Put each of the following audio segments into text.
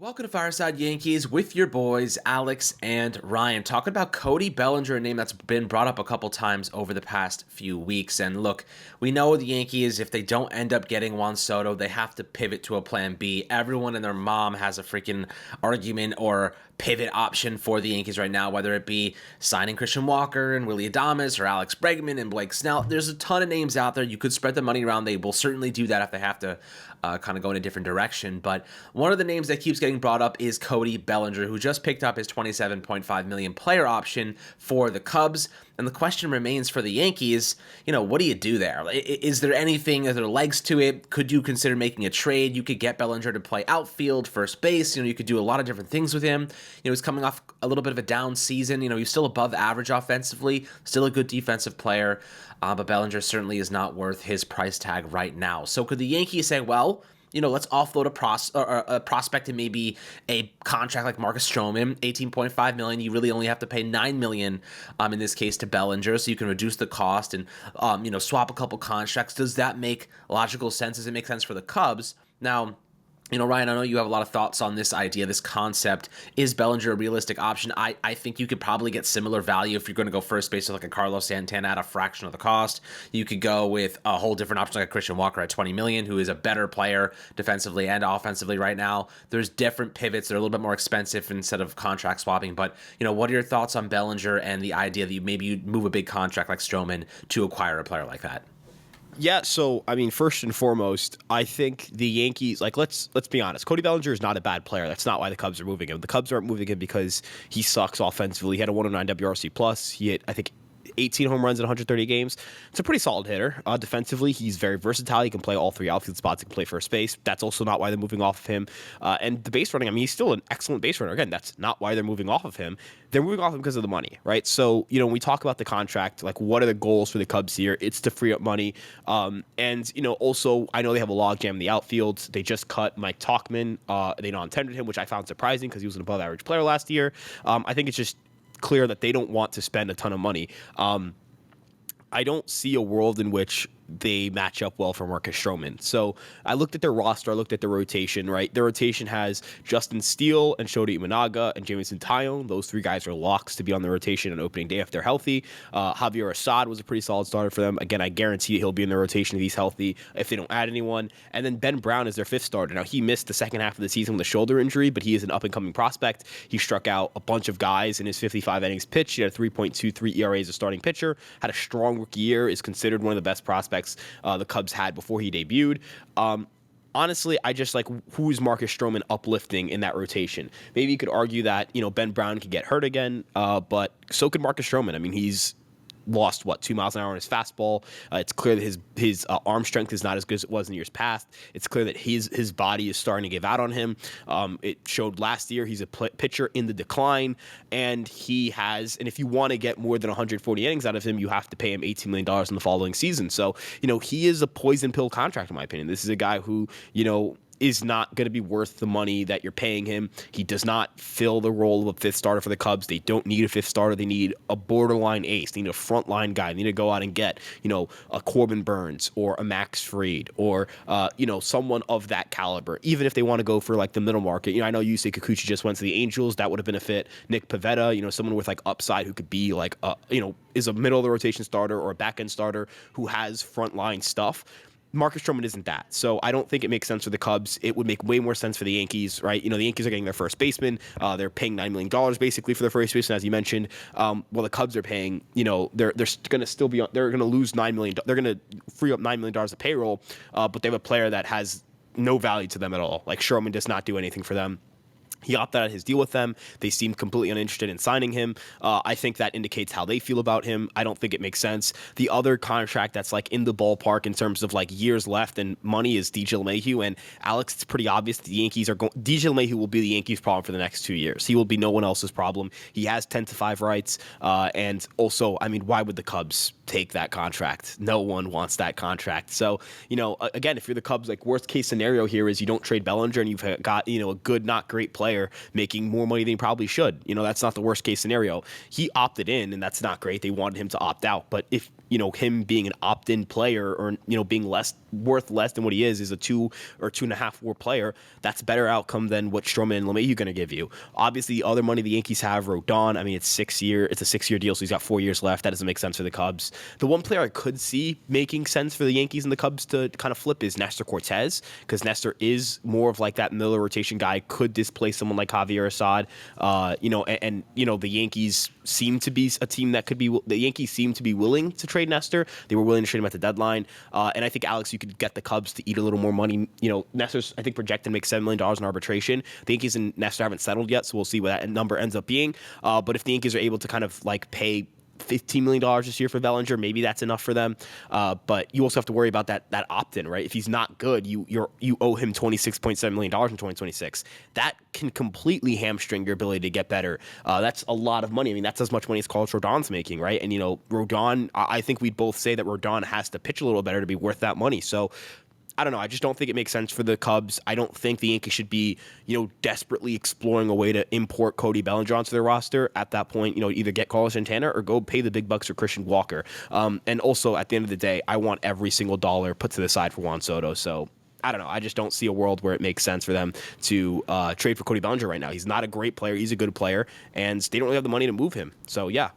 Welcome to Fireside Yankees with your boys, Alex and Ryan, talking about Cody Bellinger, a name that's been brought up a couple times over the past few weeks. And look, we know the Yankees, if they don't end up getting Juan Soto, they have to pivot to a plan B. Everyone and their mom has a freaking argument or pivot option for the Yankees right now, whether it be signing Christian Walker and Willie Adames or Alex Bregman and Blake Snell. There's a ton of names out there. You could spread the money around. They will certainly do that if they have to kind of go in a different direction. But one of the names that keeps getting brought up is Cody Bellinger, who just picked up his $27.5 million player option for the Cubs. And the question remains for the Yankees, what do you do there? Is there anything, are there legs to it? Could you consider making a trade? You could get Bellinger to play outfield, first base. You could do a lot of different things with him. He's coming off a little bit of a down season. He's still above average offensively, still a good defensive player. But Bellinger certainly is not worth his price tag right now. So could the Yankees say, well, let's offload a prospect and maybe a contract like Marcus Stroman, $18.5 million. You really only have to pay $9 million in this case to Bellinger, so you can reduce the cost and swap a couple contracts. Does that make logical sense? Does it make sense for the Cubs? Now, Ryan, I know you have a lot of thoughts on this idea, this concept. Is Bellinger a realistic option? I think you could probably get similar value if you're going to go first base with like a Carlos Santana at a fraction of the cost. You could go with a whole different option like a Christian Walker at $20 million, who is a better player defensively and offensively right now. There's different pivots that are a little bit more expensive instead of contract swapping. But, what are your thoughts on Bellinger and the idea that you move a big contract like Stroman to acquire a player like that? Yeah, so first and foremost, I think the Yankees, let's be honest. Cody Bellinger is not a bad player. That's not why the Cubs are moving him. The Cubs aren't moving him because he sucks offensively. He had a 109 WRC plus. He hit, I think, 18 home runs in 130 games. It's a pretty solid hitter. Defensively, he's very versatile. He can play all three outfield spots. He can play first base. That's also not why they're moving off of him. And the base running, he's still an excellent base runner. Again, that's not why they're moving off of him. They're moving off of him because of the money, right? So, when we talk about the contract, what are the goals for the Cubs here? It's to free up money. Also, I know they have a logjam in the outfield. They just cut Mike Tauchman. They non-tendered him, which I found surprising because he was an above-average player last year. I think it's just clear that they don't want to spend a ton of money. I don't see a world in which they match up well for Marcus Stroman. So I looked at their roster, I looked at the rotation, right? Their rotation has Justin Steele and Shota Imanaga and Jameson Taillon. Those three guys are locks to be on the rotation on opening day if they're healthy. Javier Assad was a pretty solid starter for them. Again, I guarantee he'll be in the rotation if he's healthy, if they don't add anyone. And then Ben Brown is their fifth starter. Now, he missed the second half of the season with a shoulder injury, but he is an up-and-coming prospect. He struck out a bunch of guys in his 55 innings pitched. He had a 3.23 ERA as a starting pitcher, had a strong rookie year, is considered one of the best prospects the Cubs had before he debuted. Honestly, I just who's Marcus Stroman uplifting in that rotation. Maybe you could argue that, Ben Brown could get hurt again, but so could Marcus Stroman. He's lost 2 miles an hour on his fastball. It's clear that his arm strength is not as good as it was in years past. It's clear that his body is starting to give out on him. It showed last year he's a pitcher in the decline, and if you want to get more than 140 innings out of him, you have to pay him $18 million in the following season. So, he is a poison pill contract in my opinion. This is a guy who, is not going to be worth the money that you're paying him. He does not fill the role of a fifth starter for the Cubs. They don't need a fifth starter. They need a borderline ace. They need a frontline guy. They need to go out and get, a Corbin Burns or a Max Fried or, someone of that caliber. Even if they want to go for the middle market. I know Yusei Kikuchi just went to the Angels. That would have been a fit. Nick Pivetta, someone with upside who could be is a middle of the rotation starter or a back end starter who has frontline stuff. Marcus Stroman isn't that. So I don't think it makes sense for the Cubs. It would make way more sense for the Yankees, right? The Yankees are getting their first baseman. They're paying $9 million basically for their first baseman, as you mentioned. While the Cubs are paying, they're going to still be, they're going to lose $9 million. They're going to free up $9 million of payroll, but they have a player that has no value to them at all. Stroman does not do anything for them. He opted out of his deal with them. They seemed completely uninterested in signing him. I think that indicates how they feel about him. I don't think it makes sense. The other contract that's in the ballpark in terms of years left and money is DJ LeMahieu. And Alex, it's pretty obvious the Yankees are going. DJ LeMahieu will be the Yankees' problem for the next 2 years. He will be no one else's problem. He has 10-5 rights. And also, why would the Cubs take that contract? No one wants that contract. So, again, if you're the Cubs, worst case scenario here is you don't trade Bellinger and you've got, a good, not great player making more money than he probably should. That's not the worst case scenario. He opted in, and that's not great. They wanted him to opt out. But if him being an opt-in player or, being worth less than what he is a 2 or 2.5 WAR player, that's a better outcome than what Stroman and LeMahieu going to give you. Obviously, the other money the Yankees have, Rodon, I mean, it's a 6-year deal, so he's got 4 years left. That doesn't make sense for the Cubs. The one player I could see making sense for the Yankees and the Cubs to kind of flip is Nestor Cortez, because Nestor is more of like that middle rotation guy, could displace someone like Javier Assad. The Yankees seem to be a team that the Yankees seem to be willing to trade Nestor. They were willing to trade him at the deadline. And I think, Alex, you could get the Cubs to eat a little more money. Nestor's, I think, projected to make $7 million in arbitration. The Yankees and Nestor haven't settled yet, so we'll see what that number ends up being. But if the Yankees are able to kind of like pay $15 million this year for Bellinger, maybe that's enough for them. But you also have to worry about that opt-in, right? If he's not good, you owe him $26.7 million in 2026. That can completely hamstring your ability to get better. That's a lot of money. I mean, that's as much money as Carlos Rodon's making, right? And, Rodon, I think we'd both say that Rodon has to pitch a little better to be worth that money. So I don't know. I just don't think it makes sense for the Cubs. I don't think the Yankees should be, desperately exploring a way to import Cody Bellinger onto their roster. At that point, either get Carlos Santana or go pay the big bucks for Christian Walker. And also, at the end of the day, I want every single dollar put to the side for Juan Soto. So I don't know. I just don't see a world where it makes sense for them to trade for Cody Bellinger right now. He's not a great player. He's a good player, and they don't really have the money to move him. So, yeah.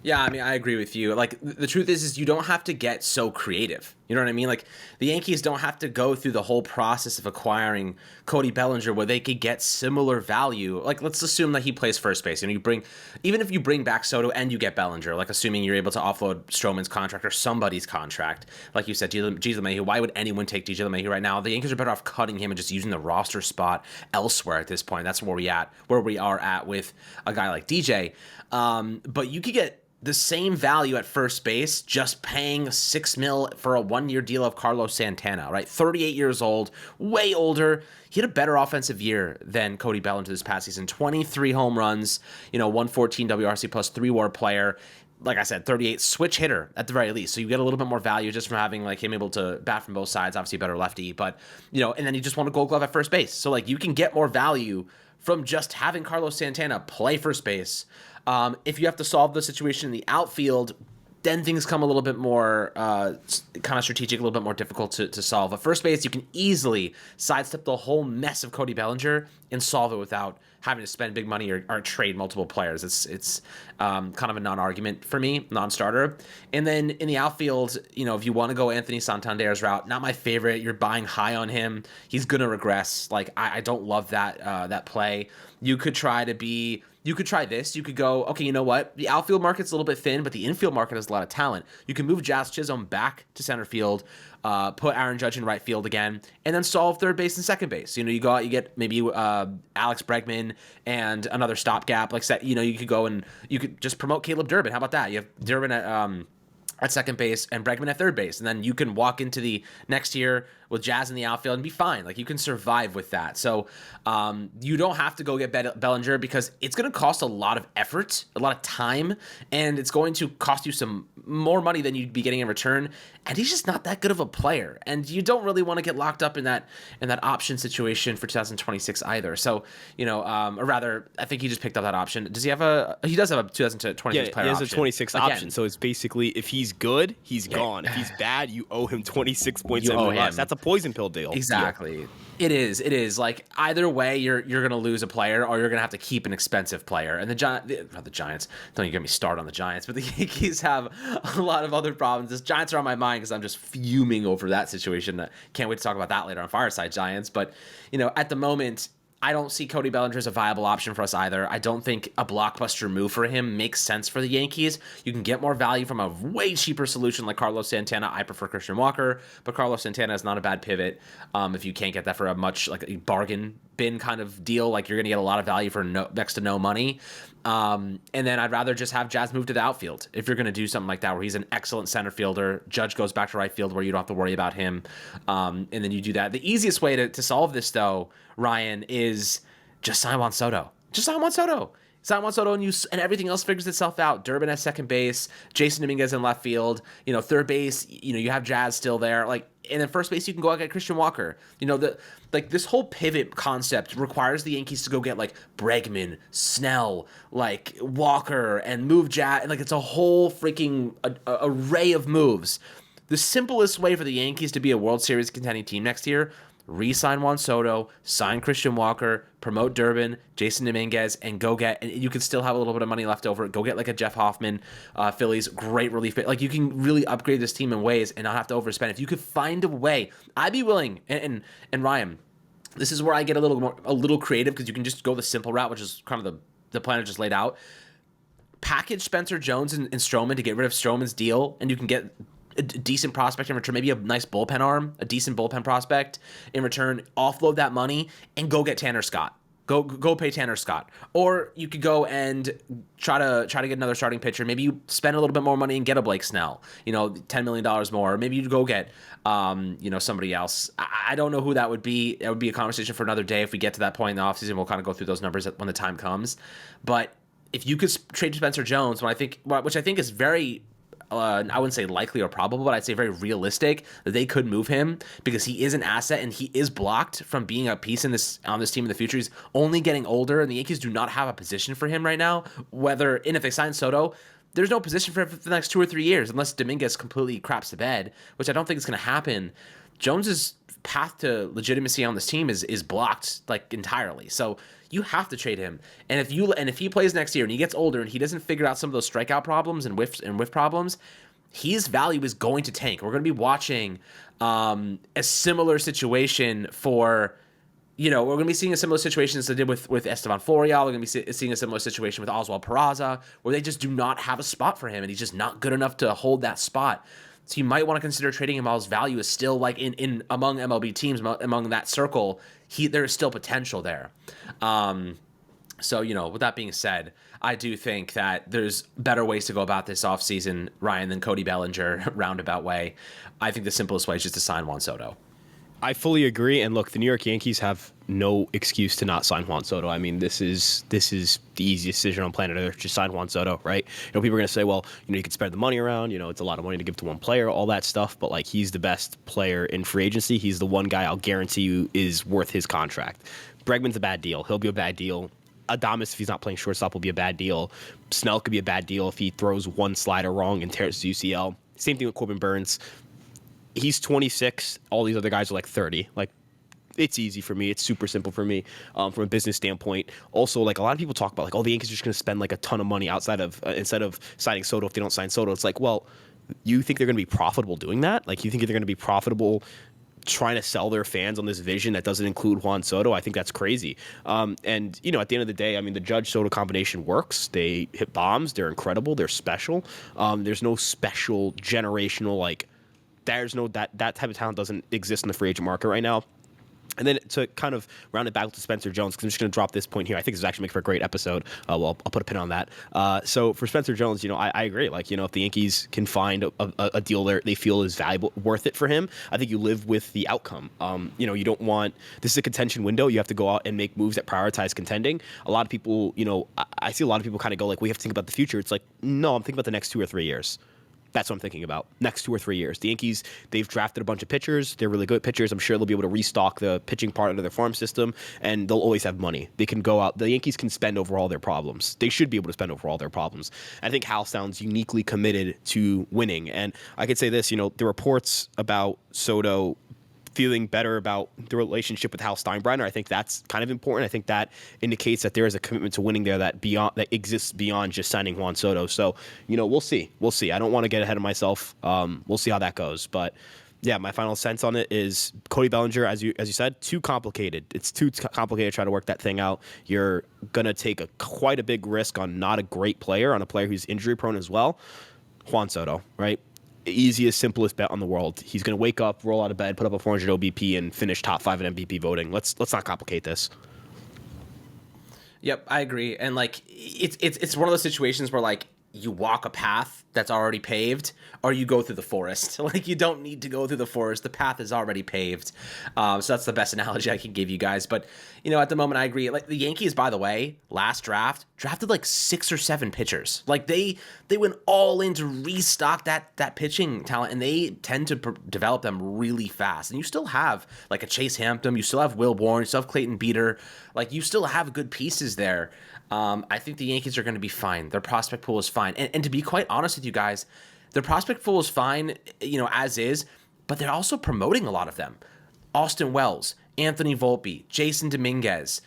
Yeah, I mean, I agree with you. Like, the truth is you don't have to get so creative. You know what I mean? Like, the Yankees don't have to go through the whole process of acquiring Cody Bellinger where they could get similar value. Like, let's assume that he plays first base. And even if you bring back Soto and you get Bellinger, like assuming you're able to offload Stroman's contract or somebody's contract, like you said, DJ LeMahieu, why would anyone take DJ LeMahieu right now? The Yankees are better off cutting him and just using the roster spot elsewhere at this point. That's where we are at with a guy like DJ. But you could get the same value at first base, just paying $6 million for a 1-year deal of Carlos Santana, right? 38 years old, way older. He had a better offensive year than Cody Bellinger this past season. 23 home runs, 114 WRC plus 3 WAR player. Like I said, 38 switch hitter at the very least. So you get a little bit more value just from having like him able to bat from both sides. Obviously a better lefty, but and then you just want a Gold Glove at first base. So like you can get more value from just having Carlos Santana play first base. If you have to solve the situation in the outfield, then things come a little bit more kind of strategic, a little bit more difficult to solve. At first base, you can easily sidestep the whole mess of Cody Bellinger and solve it without having to spend big money or trade multiple players. It's kind of a non-argument for me, non-starter. And then in the outfield, if you want to go Anthony Santander's route, not my favorite. You're buying high on him. He's going to regress. Like, I don't love that play. You could try this. You could go, okay, you know what? The outfield market's a little bit thin, but the infield market has a lot of talent. You can move Jazz Chisholm back to center field, put Aaron Judge in right field again, and then solve third base and second base. You go out, you get maybe Alex Bregman and another stopgap. Like that, you could go and you could just promote Caleb Durbin. How about that? You have Durbin at second base and Bregman at third base, and then you can walk into the next year with Jazz in the outfield and be fine. Like, you can survive with that. So you don't have to go get Bellinger because it's going to cost a lot of effort, a lot of time, and it's going to cost you some more money than you'd be getting in return. And he's just not that good of a player, and you don't really want to get locked up in that option situation for 2026 either. So or rather, I think he just picked up that option. Does he have he does have a 2026 player option? Yeah, he has a 26 option. So it's basically, if he's good, he's gone. If he's bad, you owe him 26.7 million. That's a poison pill deal. Exactly. It is. Like, either way, you're going to lose a player, or you're going to have to keep an expensive player. And the Giants, don't even get me started on the Giants, but the Yankees have a lot of other problems. The Giants are on my mind because I'm just fuming over that situation. Can't wait to talk about that later on Fireside Giants. But, at the moment, I don't see Cody Bellinger as a viable option for us either. I don't think a blockbuster move for him makes sense for the Yankees. You can get more value from a way cheaper solution like Carlos Santana. I prefer Christian Walker, but Carlos Santana is not a bad pivot. If you can't get that for a much like a bargain bin kind of deal, like you're going to get a lot of value for next to no money. And then I'd rather just have Jazz move to the outfield if you're going to do something like that, where he's an excellent center fielder. Judge goes back to right field where you don't have to worry about him. And then you do that. The easiest way to solve this, though, Ryan, is just sign Juan Soto. Just sign Juan Soto. Sign Juan Soto and everything else figures itself out. Durbin at second base, Jason Dominguez in left field. Third base, you have Jazz still there. And then first base, you can go out and get Christian Walker. This whole pivot concept requires the Yankees to go get Bregman, Snell, Walker, and move Jazz. And it's a whole freaking array of moves. The simplest way for the Yankees to be a World Series contending team next year: re-sign Juan Soto, sign Christian Walker, promote Durbin, Jason Dominguez, and and you can still have a little bit of money left over. Go get a Jeff Hoffman, Phillies, great relief. You can really upgrade this team in ways and not have to overspend. If you could find a way, I'd be willing. And Ryan, this is where I get a little creative, because you can just go the simple route, which is kind of the plan I just laid out. Package Spencer Jones and Stroman to get rid of Stroman's deal, and you can get a decent prospect in return, maybe a nice bullpen arm, a decent bullpen prospect in return, offload that money, and go get Tanner Scott. Go pay Tanner Scott. Or you could go and try to get another starting pitcher. Maybe you spend a little bit more money and get a Blake Snell, $10 million more. Or maybe you go get, somebody else. I don't know who that would be. It would be a conversation for another day. If we get to that point in the offseason, we'll kind of go through those numbers when the time comes. But if you could trade Spencer Jones, which I think is very, I wouldn't say likely or probable, but I'd say very realistic that they could move him, because he is an asset and he is blocked from being a piece on this team in the future. He's only getting older, and the Yankees do not have a position for him right now. And if they sign Soto, there's no position for him for the next 2 or 3 years, unless Dominguez completely craps the bed, which I don't think is going to happen. Jones's path to legitimacy on this team is blocked entirely. So you have to trade him. And if he plays next year and he gets older and he doesn't figure out some of those strikeout problems and whiff problems, his value is going to tank. We're going to be watching a similar situation for, we're going to be seeing a similar situation as they did with Esteban Florial. We're going to be seeing a similar situation with Oswald Peraza, where they just do not have a spot for him, and he's just not good enough to hold that spot. So you might want to consider trading him while his value is still in among MLB teams, among that circle. There is still potential there. So, with that being said, I do think that there's better ways to go about this offseason, Ryan, than Cody Bellinger roundabout way. I think the simplest way is just to sign Juan Soto. I fully agree. And look, the New York Yankees have no excuse to not sign Juan Soto. I mean, this is the easiest decision on planet Earth. Just sign Juan Soto, right? People are going to say, well, you can spread the money around. It's a lot of money to give to one player, all that stuff. But he's the best player in free agency. He's the one guy I'll guarantee you is worth his contract. Bregman's a bad deal. He'll be a bad deal. Adames, if he's not playing shortstop, will be a bad deal. Snell could be a bad deal if he throws one slider wrong and tears his UCL. Same thing with Corbin Burns. He's 26. All these other guys are 30. It's easy for me. It's super simple for me from a business standpoint. Also, a lot of people talk about the Yankees are just going to spend a ton of money outside of instead of signing Soto. If they don't sign Soto, it's well, you think they're going to be profitable doing that? You think they're going to be profitable trying to sell their fans on this vision that doesn't include Juan Soto? I think that's crazy. And at the end of the day, the Judge Soto combination works. They hit bombs. They're incredible. They're special. There's no special generational there's no that type of talent doesn't exist in the free agent market right now. And then to kind of round it back to Spencer Jones, because I'm just going to drop this point here. I think this is actually making for a great episode. I'll put a pin on that. So for Spencer Jones, I agree. If the Yankees can find a deal there they feel is valuable, worth it for him, I think you live with the outcome. You don't want, this is a contention window. You have to go out and make moves that prioritize contending. A lot of people, I see a lot of people kind of go we have to think about the future. It's no, I'm thinking about the next 2 or 3 years. That's what I'm thinking about. Next 2 or 3 years. The Yankees, they've drafted a bunch of pitchers. They're really good pitchers. I'm sure they'll be able to restock the pitching part of their farm system, and they'll always have money. They can go out. The Yankees can spend over all their problems. They should be able to spend over all their problems. I think Hal sounds uniquely committed to winning. And I could say this, the reports about Soto feeling better about the relationship with Hal Steinbrenner, I think that's kind of important. I think that indicates that there is a commitment to winning there that exists beyond just signing Juan Soto. So, we'll see. I don't want to get ahead of myself. We'll see how that goes. But yeah, my final sense on it is Cody Bellinger, as you said, too complicated. It's too complicated to try to work that thing out. You're gonna take quite a big risk on not a great player, on a player who's injury prone as well. Juan Soto, right? Easiest, simplest bet on the world. He's going to wake up, roll out of bed, put up a 400 OBP, and finish top 5 in MVP voting. Let's not complicate this. Yep, I agree. And it's one of those situations where you walk a path that's already paved, or you go through the forest. You don't need to go through the forest. The path is already paved. So that's the best analogy I can give you guys. But, at the moment, I agree. The Yankees, by the way, last draft drafted like 6 or 7 pitchers. Like they went all in to restock that pitching talent, and they tend to develop them really fast. And you still have like a Chase Hampton, you still have Will Bourne, you still have Clayton Beater, like you still have good pieces there. I think the Yankees are going to be fine. Their prospect pool is fine, and to be quite honest with you guys, their prospect pool is fine, as is. But they're also promoting a lot of them. Austin Wells, Anthony Volpe, Jason Dominguez,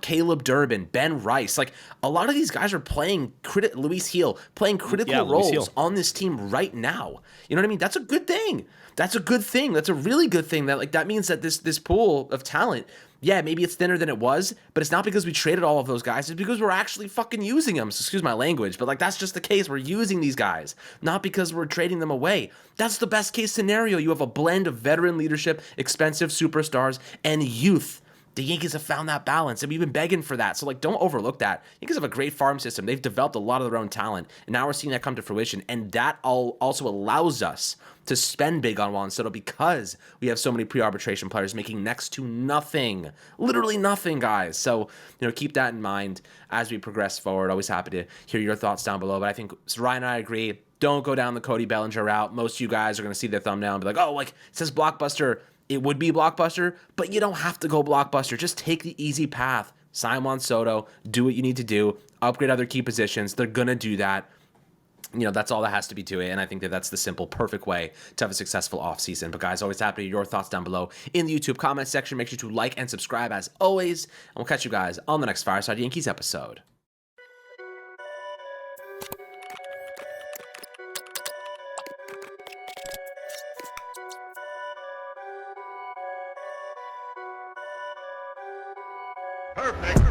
Caleb Durbin, Ben Rice. Like, a lot of these guys are playing Luis Heel, playing critical roles on this team right now. You know what I mean? That's a good thing. That's a good thing. That's a really good thing. That means that this pool of talent, yeah, maybe it's thinner than it was, but it's not because we traded all of those guys. It's because we're actually fucking using them. So excuse my language, but like that's just the case. We're using these guys, not because we're trading them away. That's the best case scenario. You have a blend of veteran leadership, expensive superstars, and youth. The Yankees have found that balance, and we've been begging for that. So, like, don't overlook that. Yankees have a great farm system. They've developed a lot of their own talent, and now we're seeing that come to fruition. And that also allows us to spend big on Juan Soto because we have so many pre-arbitration players making next to nothing. Literally nothing, guys. So, keep that in mind as we progress forward. Always happy to hear your thoughts down below. But I think Ryan and I agree. Don't go down the Cody Bellinger route. Most of you guys are going to see their thumbnail and be like, oh, like, it says Blockbuster. It would be Blockbuster, but you don't have to go Blockbuster. Just take the easy path. Sign Juan Soto. Do what you need to do. Upgrade other key positions. They're going to do that. That's all that has to be to it, and I think that's the simple, perfect way to have a successful offseason. But guys, always happy to hear your thoughts down below in the YouTube comment section. Make sure to like and subscribe as always, and we'll catch you guys on the next Fireside Yankees episode. Perfect.